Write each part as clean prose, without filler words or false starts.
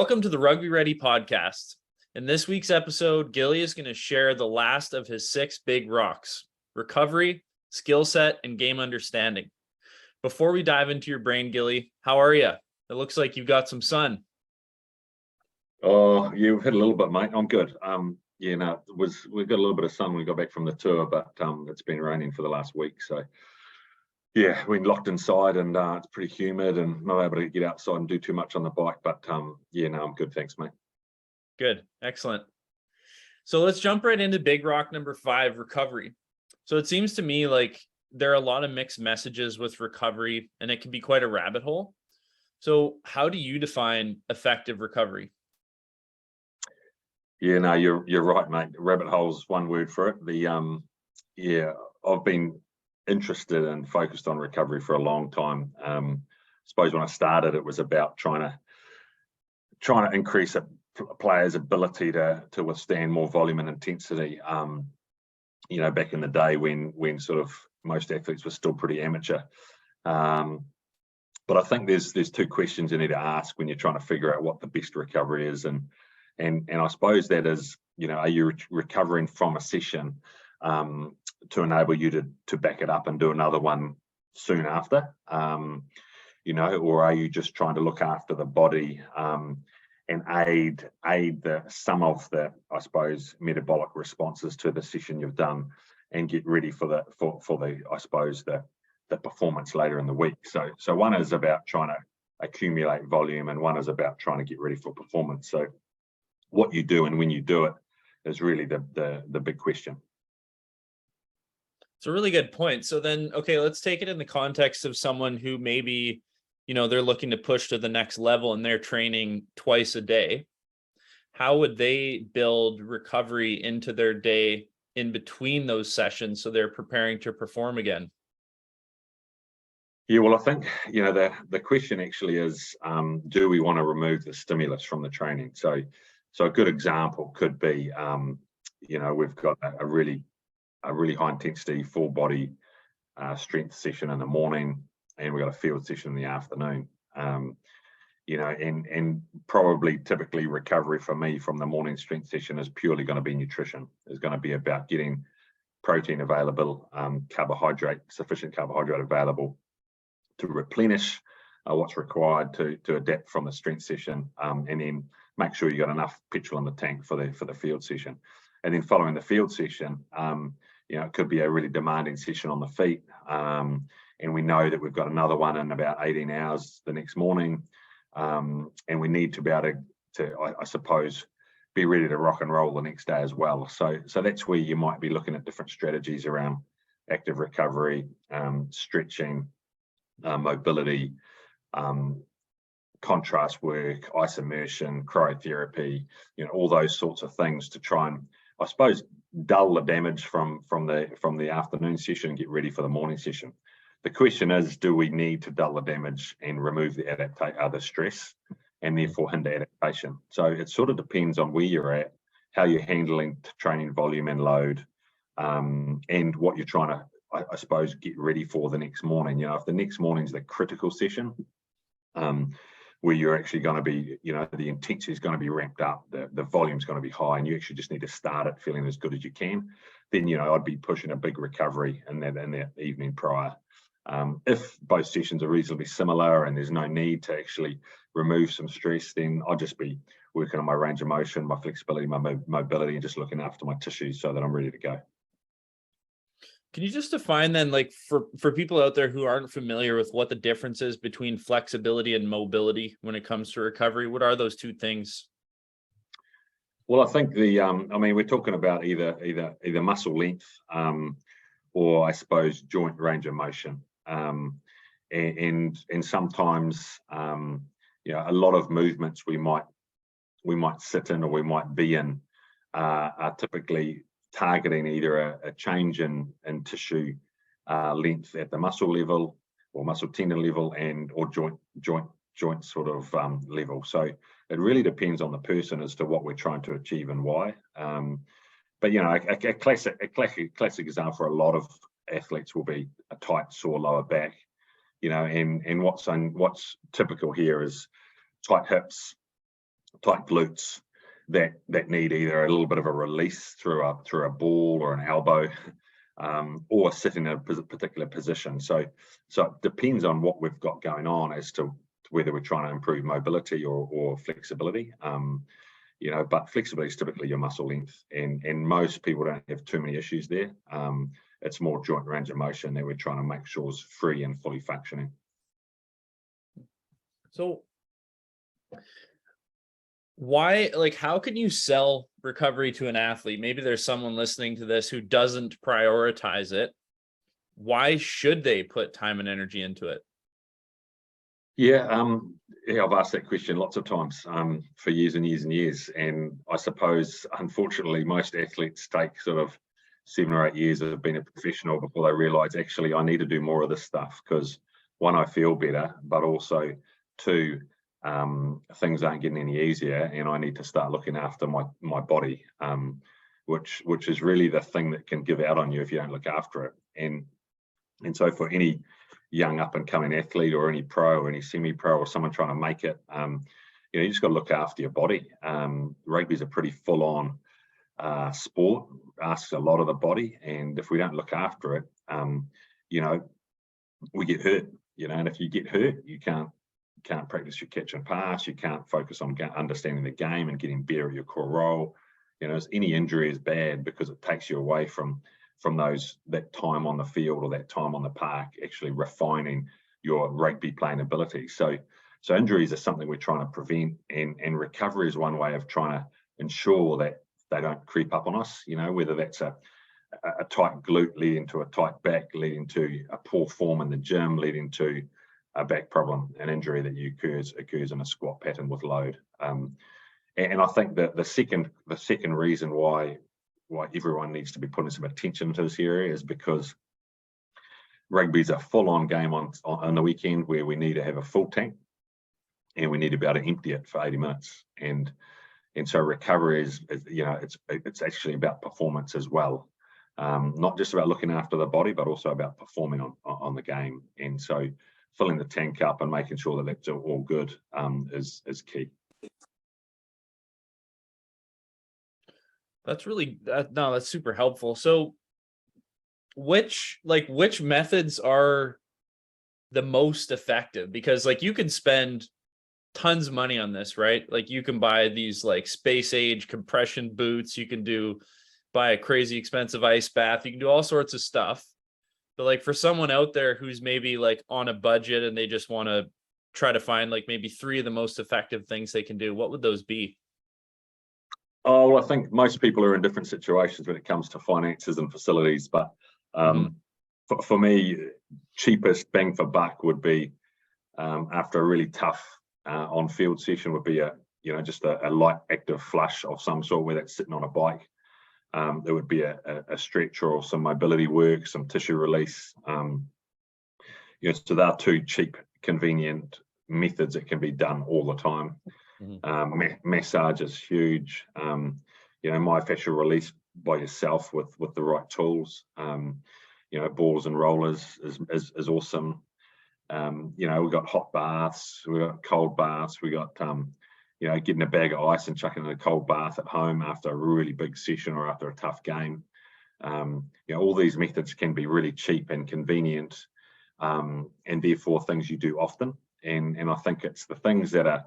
Welcome to the Rugby Ready podcast. In this week's episode, Gilly is going to share the last of his 6 big rocks: recovery, skill set, and game understanding. Before we dive into your brain, Gilly, how are you? It looks like you've got some sun. Oh, you've hit a little bit, mate. I'm good. We've got a little bit of sun when we got back from the tour, but it's been raining for the last week. So yeah, we're locked inside and it's pretty humid and not able to get outside and do too much on the bike. But I'm good. Thanks, mate. Good. Excellent. So let's jump right into big rock number 5, recovery. So it seems to me like there are a lot of mixed messages with recovery and it can be quite a rabbit hole. So how do you define effective recovery? Yeah, no, you're right, mate. Rabbit hole's one word for it. I've been interested and focused on recovery for a long time. I suppose when I started, it was about trying to increase a player's ability to withstand more volume and intensity. Back in the day when sort of most athletes were still pretty amateur. But I think there's 2 questions you need to ask when you're trying to figure out what the best recovery is, and I suppose that is, are you recovering from a session to enable you to back it up and do another one soon after, or are you just trying to look after the body and aid some of the, I suppose, metabolic responses to the session you've done and get ready for the I suppose the performance later in the week. So one is about trying to accumulate volume and one is about trying to get ready for performance. So what you do and when you do it is really the big question. It's a really good point. So then, okay, let's take it in the context of someone who maybe, they're looking to push to the next level and they're training twice a day. How would they build recovery into their day in between those sessions so they're preparing to perform again? Yeah, well, I think, the question actually is, do we want to remove the stimulus from the training? So a good example could be, we've got a really high intensity full body strength session in the morning, and we've got a field session in the afternoon. And probably typically recovery for me from the morning strength session is purely going to be nutrition. It's going to be about getting protein available, sufficient carbohydrate available to replenish what's required to adapt from the strength session, and then make sure you got enough petrol in the tank for the field session. And then following the field session, it could be a really demanding session on the feet, and we know that we've got another one in about 18 hours the next morning, and we need to be able to I suppose, be ready to rock and roll the next day as well. So that's where you might be looking at different strategies around active recovery, stretching, mobility, contrast work, ice immersion, cryotherapy, all those sorts of things to try and, I suppose, dull the damage from the afternoon session and get ready for the morning session. The question is, do we need to dull the damage and remove the stress and therefore hinder adaptation? So it sort of depends on where you're at, how you're handling training volume and load, and what you're trying to, I suppose, get ready for the next morning. If the next morning's the critical session, where you're actually going to be, the intensity is going to be ramped up, the volume's going to be high, and you actually just need to start it feeling as good as you can, then, I'd be pushing a big recovery in that evening prior. If both sessions are reasonably similar and there's no need to actually remove some stress, then I'll just be working on my range of motion, my flexibility, my mobility, and just looking after my tissues so that I'm ready to go. Can you just define then, like for people out there who aren't familiar with what the difference is between flexibility and mobility when it comes to recovery? What are those 2 things? Well, I think we're talking about either muscle length, or I suppose joint range of motion, and sometimes a lot of movements we might sit in or we might be in are typically targeting either a change in tissue length at the muscle level or muscle tendon level or joint sort of level. So it really depends on the person as to what we're trying to achieve and why. But a classic example for a lot of athletes will be a tight, sore lower back. And what's typical here is tight hips, tight glutes that need either a little bit of a release through a ball or an elbow, or sitting in a particular position. So it depends on what we've got going on as to whether we're trying to improve mobility or flexibility. But flexibility is typically your muscle length, and most people don't have too many issues there. It's more joint range of motion that we're trying to make sure is free and fully functioning. So why, like, how can you sell recovery to an athlete? Maybe there's someone listening to this who doesn't prioritize it. Why should they put time and energy into it? Yeah, I've asked that question lots of times for years and years and years. And I suppose, unfortunately, most athletes take sort of 7 or 8 years of being a professional before they realise, actually, I need to do more of this stuff, because one, I feel better, but also two, things aren't getting any easier, and I need to start looking after my body, which is really the thing that can give out on you if you don't look after it. And so for any young up and coming athlete, or any pro or any semi-pro, or someone trying to make it, you just got to look after your body. Rugby is a pretty full-on sport, asks a lot of the body, and if we don't look after it, we get hurt. And if you get hurt, you can't practice your catch and pass. You can't focus on understanding the game and getting better at your core role. Any injury is bad, because it takes you away from that time on the field or that time on the park, actually refining your rugby playing ability. So injuries are something we're trying to prevent, and recovery is one way of trying to ensure that they don't creep up on us. Whether that's a tight glute leading to a tight back, leading to a poor form in the gym, leading to a back problem, an injury that occurs in a squat pattern with load. And I think that the second reason why everyone needs to be putting some attention to this area is because rugby is a full-on game on the weekend, where we need to have a full tank, and we need to be able to empty it for 80 minutes. And so recovery is it's actually about performance as well, not just about looking after the body, but also about performing on the game. And so filling the tank up and making sure that that's all good is key. That's that's super helpful. So which methods are the most effective? Because you can spend tons of money on this, right? You can buy these space age compression boots, you can buy a crazy expensive ice bath, you can do all sorts of stuff. But for someone out there who's maybe on a budget and they just want to try to find maybe 3 of the most effective things they can do, what would those be? Oh, well, I think most people are in different situations when it comes to finances and facilities, but for me, cheapest bang for buck would be, after a really tough on-field session, would be just a light active flush of some sort, where that's sitting on a bike. There would be a stretch or some mobility work, some tissue release. So there are 2 cheap, convenient methods that can be done all the time. Massage is huge. Myofascial release by yourself with the right tools. Balls and rollers is awesome. We've got hot baths, we've got cold baths, we got getting a bag of ice and chucking in a cold bath at home after a really big session or after a tough game. All these methods can be really cheap and convenient, and therefore things you do often. And I think it's the things that are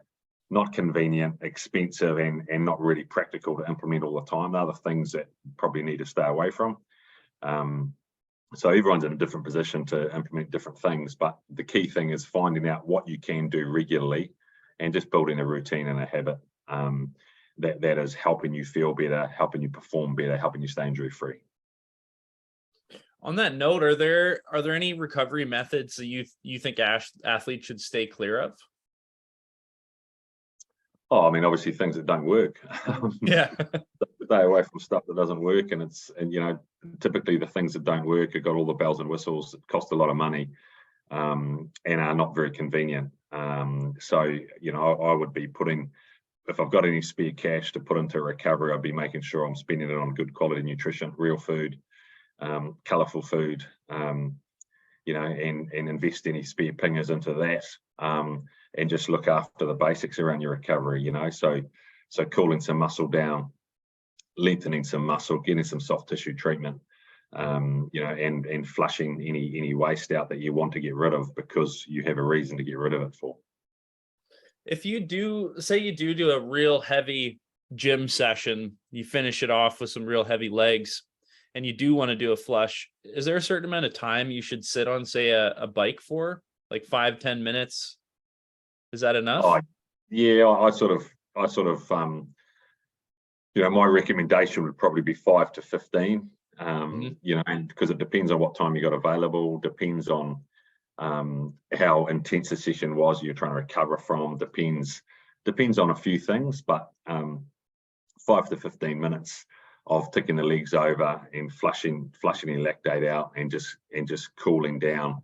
not convenient, expensive, and not really practical to implement all the time. They're the things that probably need to stay away from. So everyone's in a different position to implement different things, but the key thing is finding out what you can do regularly, and just building a routine and a habit that is helping you feel better, helping you perform better, helping you stay injury free. On that note, are there any recovery methods that you think athletes should stay clear of? Oh, I mean, obviously things that don't work. Yeah. Stay away from stuff that doesn't work, and typically the things that don't work have got all the bells and whistles that cost a lot of money, and are not very convenient. So I would be putting, if I've got any spare cash to put into recovery, I'd be making sure I'm spending it on good quality nutrition, real food, colourful food, and invest any spare pingers into that. and just look after the basics around your recovery, you know. So cooling some muscle down, lengthening some muscle, getting some soft tissue treatment, you know, and flushing any waste out that you want to get rid of because you have a reason to get rid of it for. If you do, say you do a real heavy gym session, you finish it off with some real heavy legs, and you do want to do a flush, is there a certain amount of time you should sit on, say, a bike for, like 5-10 minutes? Is that enough? Yeah, I sort of you know, my recommendation would probably be 5 to 15. You know, and because it depends on what time you got available, depends on how intense the session was you're trying to recover from, depends on a few things, but 5 to 15 minutes of ticking the legs over and flushing the lactate out and just cooling down.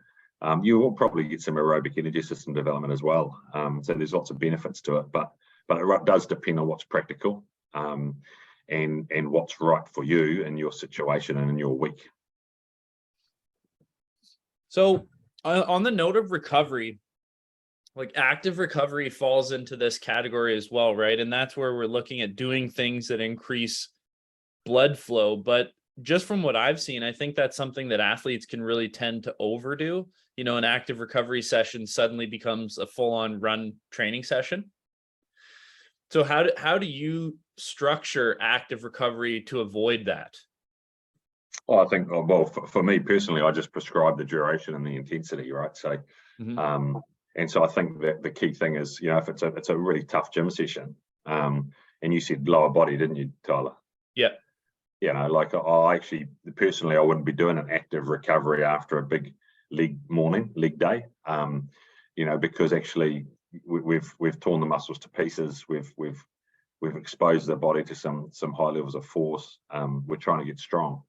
You will probably get some aerobic energy system development as well. So there's lots of benefits to it, but it does depend on what's practical and what's right for you and your situation and in your week. So on the note of recovery, like active recovery falls into this category as well, right? And that's where we're looking at doing things that increase blood flow. But just from what I've seen, I think that's something that athletes can really tend to overdo. You know, an active recovery session suddenly becomes a full-on run training session. So how do you structure active recovery to avoid that? Well, I think, well, for me personally, I just prescribe the duration and the intensity, right? So, and so I think that the key thing is, you know, if it's a really tough gym session, and you said lower body, didn't you, Tyler? Yeah. You know, like I actually, personally, I wouldn't be doing an active recovery after a big leg day, you know, because actually we've torn the muscles to pieces. We've exposed the body to some high levels of force. We're trying to get strong.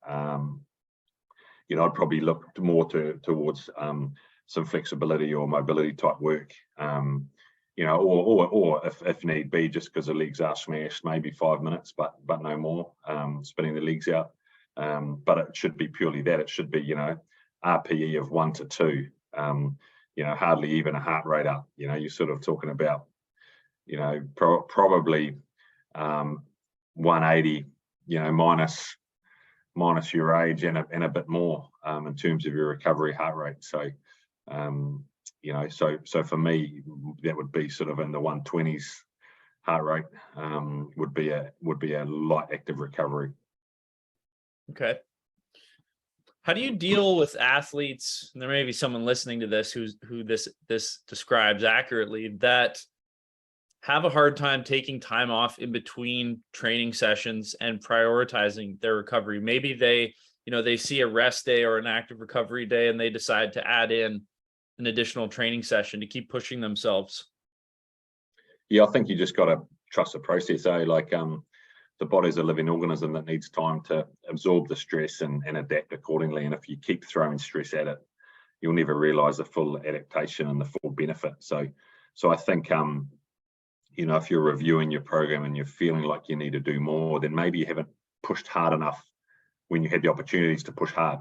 You know, I'd probably look more towards some flexibility or mobility type work. You know, or if need be, just because the legs are smashed, maybe 5 minutes, but no more. Spinning the legs out. But it should be purely that. It should be, you know, RPE of 1 to 2. You know, hardly even a heart rate up. You know, you're sort of talking about, you know, probably 180, you know, minus your age and a bit more in terms of your recovery heart rate. So, you know, so for me, that would be sort of in the 120s heart rate. Would be a light active recovery. Okay. How do you deal with athletes? And there may be someone listening to this who this describes accurately, that have a hard time taking time off in between training sessions and prioritizing their recovery. Maybe they see a rest day or an active recovery day and they decide to add in an additional training session to keep pushing themselves. Yeah, I think you just got to trust the process. Like the body's a living organism that needs time to absorb the stress and adapt accordingly. And if you keep throwing stress at it, you'll never realize the full adaptation and the full benefit. So I think you know, if you're reviewing your program and you're feeling like you need to do more, then maybe you haven't pushed hard enough when you had the opportunities to push hard.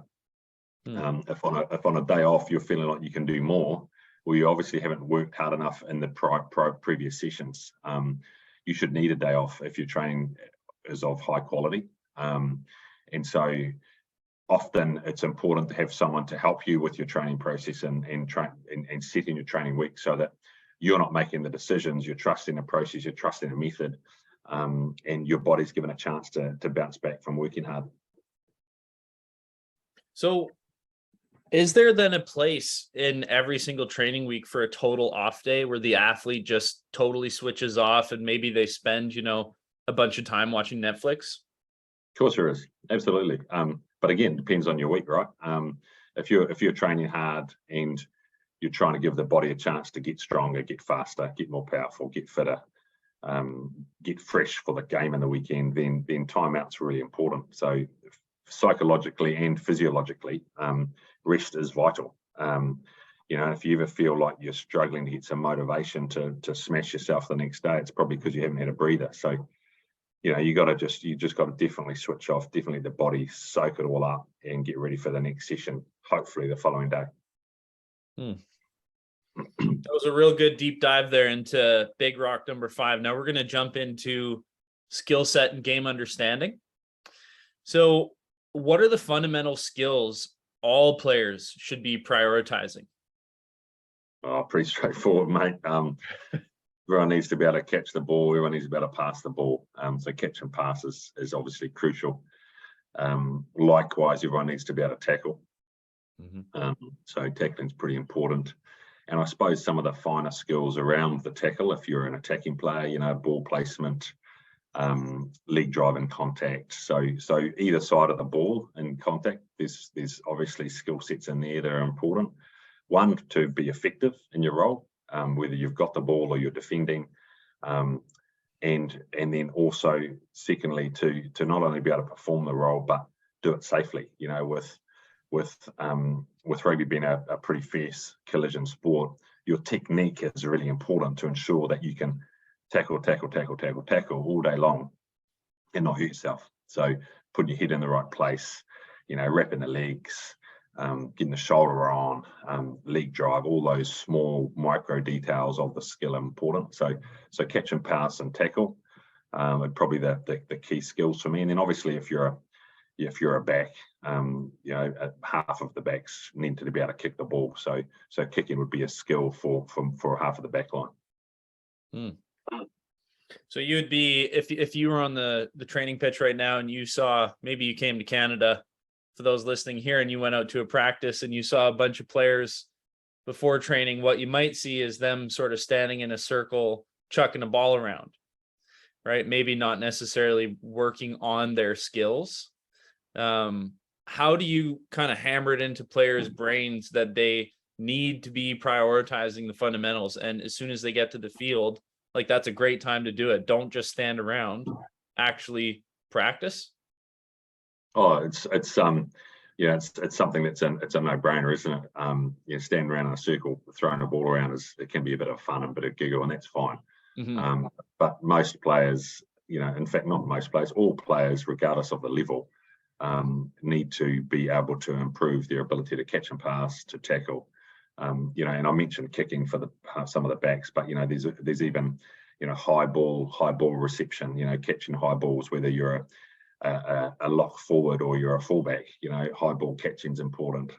If on a day off you're feeling like you can do more, well, you obviously haven't worked hard enough in the previous sessions. You should need a day off if your training is of high quality. And so often it's important to have someone to help you with your training process and setting your training week so that you're not making the decisions, you're trusting the process, you're trusting the method, and your body's given a chance to bounce back from working hard. So is there then a place in every single training week for a total off day where the athlete just totally switches off and maybe they spend, you know, a bunch of time watching Netflix? Of course there is, absolutely. But again, depends on your week, right? If you're training hard and you're trying to give the body a chance to get stronger, get faster, get more powerful, get fitter, get fresh for the game in the weekend, then timeout's really important. So psychologically and physiologically, rest is vital. You know, if you ever feel like you're struggling to get some motivation to smash yourself the next day, it's probably because you haven't had a breather. So, you know, you just got to definitely switch off, definitely the body, soak it all up and get ready for the next session, hopefully the following day. That was a real good deep dive there into Big Rock number 5. Now we're going to jump into skill set and game understanding. So what are the fundamental skills all players should be prioritizing? Oh, pretty straightforward, mate. Everyone needs to be able to catch the ball. Everyone needs to be able to pass the ball. So catch and pass is obviously crucial. Likewise, everyone needs to be able to tackle. So tackling is pretty important. And I suppose some of the finer skills around the tackle, if you're an attacking player, ball placement, leg drive and contact. So either side of the ball in contact, there's obviously skill sets in there that are important. One, to be effective in your role, whether you've got the ball or you're defending, and then also, secondly, to not only be able to perform the role but do it safely. With rugby being a pretty fierce collision sport, your technique is really important to ensure that you can tackle all day long and not hurt yourself. So putting your head in the right place, wrapping the legs, getting the shoulder on, leg drive, all those small micro details of the skill are important. So catch and pass and tackle are probably the key skills for me. And then obviously if you're a back, half of the backs need to be able to kick the ball. So kicking would be a skill for half of the back line. So you would be, if you were on the training pitch right now and you saw, maybe you came to Canada, for those listening here, and you went out to a practice and you saw a bunch of players before training, what you might see is them sort of standing in a circle, chucking a ball around, right? Maybe not necessarily working on their skills. How do you kind of hammer it into players' brains that they need to be prioritizing the fundamentals? And as soon as they get to the field, like, that's a great time to do it. Don't just stand around, actually practice. Oh, it's something it's a no-brainer, isn't it? Standing around in a circle, throwing a ball around it can be a bit of fun and a bit of giggle, and that's fine. But most players, in fact, not most players, all players, regardless of the level, need to be able to improve their ability to catch and pass, to tackle. And I mentioned kicking for some of the backs, but there's even high ball reception, catching high balls, whether you're a lock forward or you're a fullback, high ball catching is important.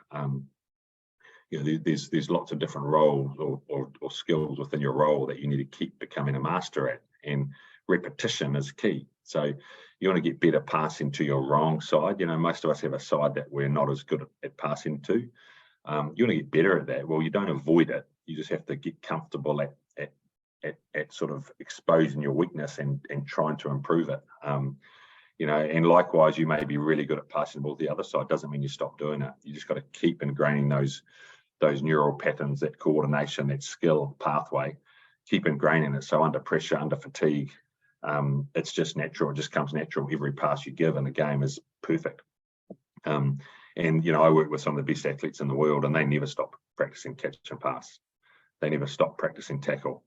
There's lots of different roles or skills within your role that you need to keep becoming a master at, and repetition is key. So you want to get better passing to your wrong side. Most of us have a side that we're not as good at passing to. You want to get better at that. Well, you don't avoid it. You just have to get comfortable at sort of exposing your weakness and trying to improve it. And likewise, you may be really good at passing the ball to the other side. Doesn't mean you stop doing it. You just got to keep ingraining those neural patterns, that coordination, that skill pathway. Keep ingraining it. So under pressure, under fatigue, it's just natural. It just comes natural. Every pass you give in the game is perfect. And I work with some of the best athletes in the world, and they never stop practicing catch and pass. They never stop practicing tackle.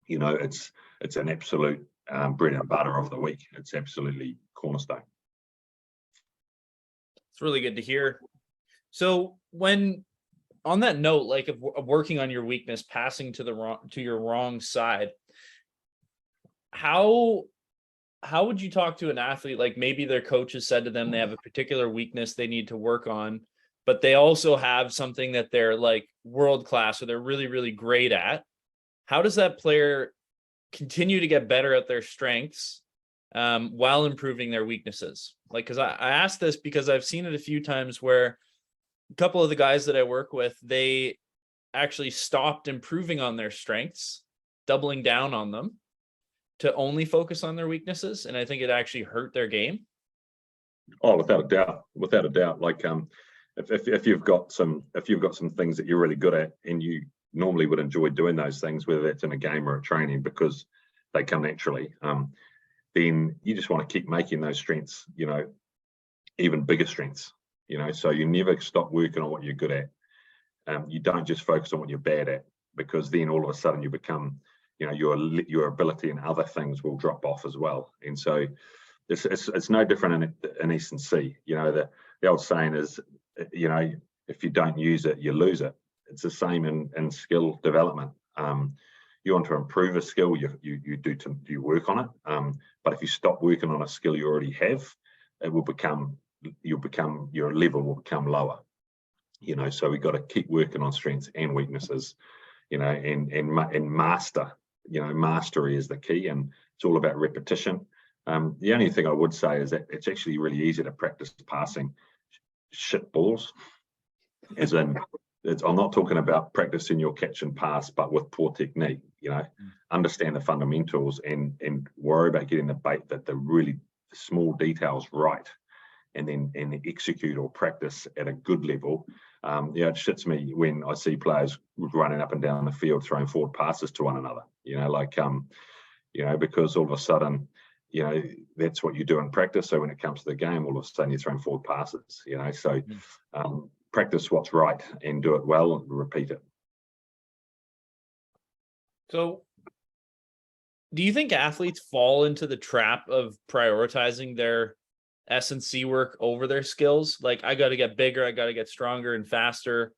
It's an absolute bread and butter of the week. It's absolutely cornerstone. It's really good to hear. So when, on that note, like of working on your weakness, passing to your wrong side, how would you talk to an athlete? Like, maybe their coach has said to them they have a particular weakness they need to work on, but they also have something that they're like world class or they're really, really great at. How does that player continue to get better at their strengths while improving their weaknesses? Like, because I asked this because I've seen it a few times where a couple of the guys that I work with, they actually stopped improving on their strengths, doubling down on them to only focus on their weaknesses. And I think it actually hurt their game. Oh, without a doubt. Like, if you've got some things that you're really good at and you normally would enjoy doing those things, whether that's in a game or a training, because they come naturally, then you just want to keep making those strengths, even bigger strengths, so you never stop working on what you're good at. You don't just focus on what you're bad at, because then all of a sudden you become, your ability in other things will drop off as well. And so it's no different in S&C. The old saying is, if you don't use it, you lose it. It's the same in skill development. You want to improve a skill, you work on it. But if you stop working on a skill you already have, it will become your level will become lower. So we've got to keep working on strengths and weaknesses, and master. Mastery is the key, and it's all about repetition. The only thing I would say is that it's actually really easy to practice passing shit balls, as in, I'm not talking about practicing your catch and pass, but with poor technique. Understand the fundamentals and worry about getting the really small details right, and then execute or practice at a good level. It shits me when I see players running up and down the field throwing forward passes to one another. Because all of a sudden, that's what you do in practice. So when it comes to the game, all of a sudden you're throwing forward passes. So practice what's right and do it well and repeat it. So do you think athletes fall into the trap of prioritizing their S&C work over their skills? Like, I got to get bigger, I got to get stronger and faster,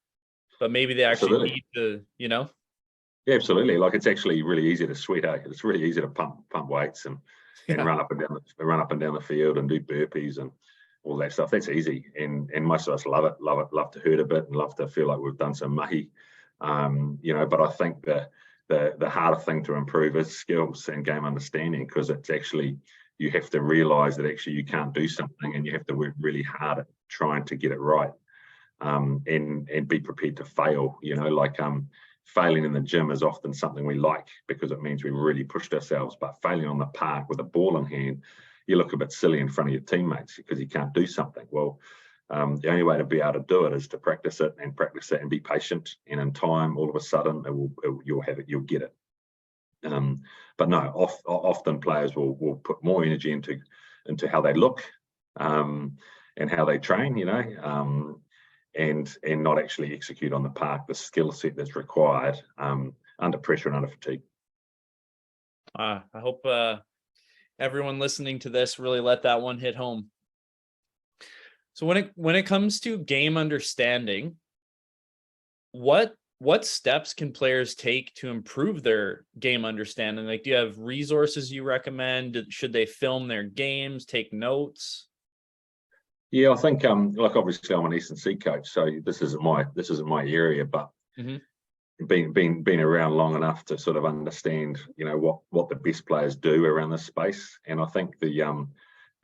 but maybe they actually need to, Yeah, absolutely. Like, it's actually really easy to sweat. It's really easy to pump weights and run up and down the field and do burpees and all that stuff. That's easy, and most of us love it, love to hurt a bit and love to feel like we've done some mahi. But I think the harder thing to improve is skills and game understanding, because it's actually, you have to realize that actually you can't do something and you have to work really hard at trying to get it right, and be prepared to fail. Failing in the gym is often something we like because it means we really pushed ourselves, but failing on the park with a ball in hand, you look a bit silly in front of your teammates because you can't do something. Well, the only way to be able to do it is to practice it and be patient, and in time, all of a sudden, you'll get it. But no, often players will put more energy into how they look, and how they train, and not actually execute on the park the skill set that's required under pressure and under fatigue. I hope everyone listening to this really let that one hit home. So when it comes to game understanding, what steps can players take to improve their game understanding? Like, do you have resources you recommend? Should they film their games, take notes? Yeah, I think like, obviously I'm an S&C coach, so this isn't my area, but been around long enough to sort of understand, what the best players do around this space. And I think the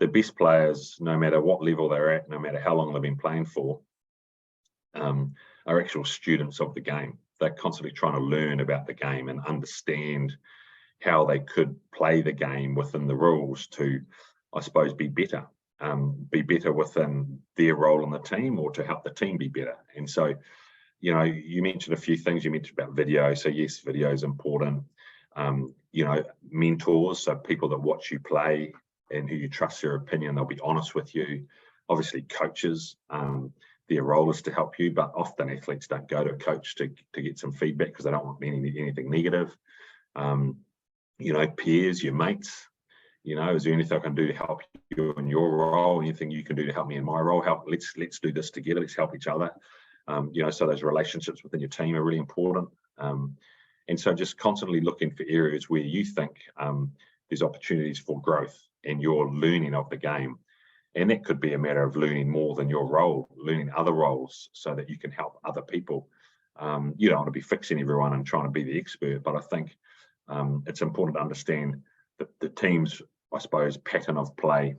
best players, no matter what level they're at, no matter how long they've been playing for, are actual students of the game. They're constantly trying to learn about the game and understand how they could play the game within the rules to, I suppose, be better within their role in the team, or to help the team be better. And so, you mentioned a few things. You mentioned about video. So yes, video is important. Mentors, so people that watch you play and who you trust their opinion, they'll be honest with you. Obviously, coaches, their role is to help you, but often athletes don't go to a coach to get some feedback because they don't want anything negative. Peers, your mates, is there anything I can do to help you in your role? Anything you can do to help me in my role? Let's do this together. Let's help each other. So those relationships within your team are really important. And so just constantly looking for areas where you think there's opportunities for growth and your learning of the game. And that could be a matter of learning more than your role, learning other roles so that you can help other people. You don't want to be fixing everyone and trying to be the expert, but I think it's important to understand the team's, I suppose, pattern of play,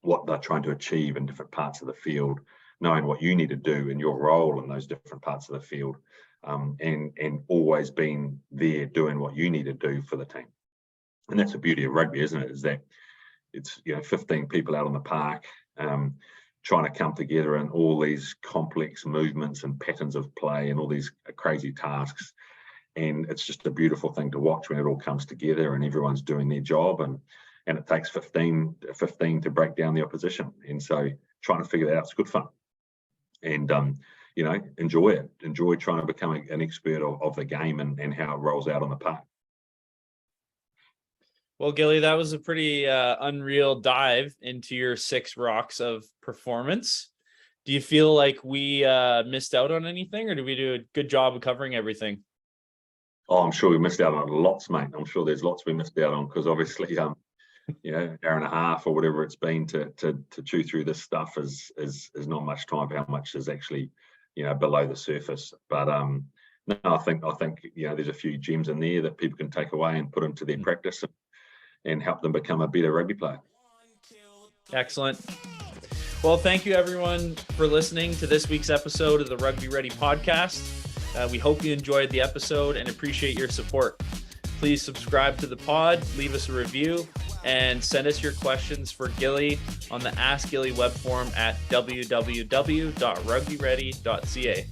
what they're trying to achieve in different parts of the field, knowing what you need to do in your role in those different parts of the field, and always being there doing what you need to do for the team. And that's the beauty of rugby, isn't it? Is that it's 15 people out on the park, trying to come together in all these complex movements and patterns of play and all these crazy tasks. And it's just a beautiful thing to watch when it all comes together and everyone's doing their job, and it takes 15 to break down the opposition. And so trying to figure that out is good fun. And enjoy it. Enjoy trying to become an expert of the game and how it rolls out on the park. Well, Gilly, that was a pretty unreal dive into your 6 rocks of performance. Do you feel like we missed out on anything, or did we do a good job of covering everything? Oh, I'm sure we missed out on lots, mate. I'm sure there's lots we missed out on because obviously, hour and a half or whatever it's been to chew through this stuff is not much time for how much is actually, below the surface. But no, I think there's a few gems in there that people can take away and put into their practice and help them become a better rugby player. Excellent. Well, thank you everyone for listening to this week's episode of the Rugby Ready podcast. We hope you enjoyed the episode and appreciate your support. Please subscribe to the pod, leave us a review, and send us your questions for Gilly on the Ask Gilly web form at www.rugbyready.ca.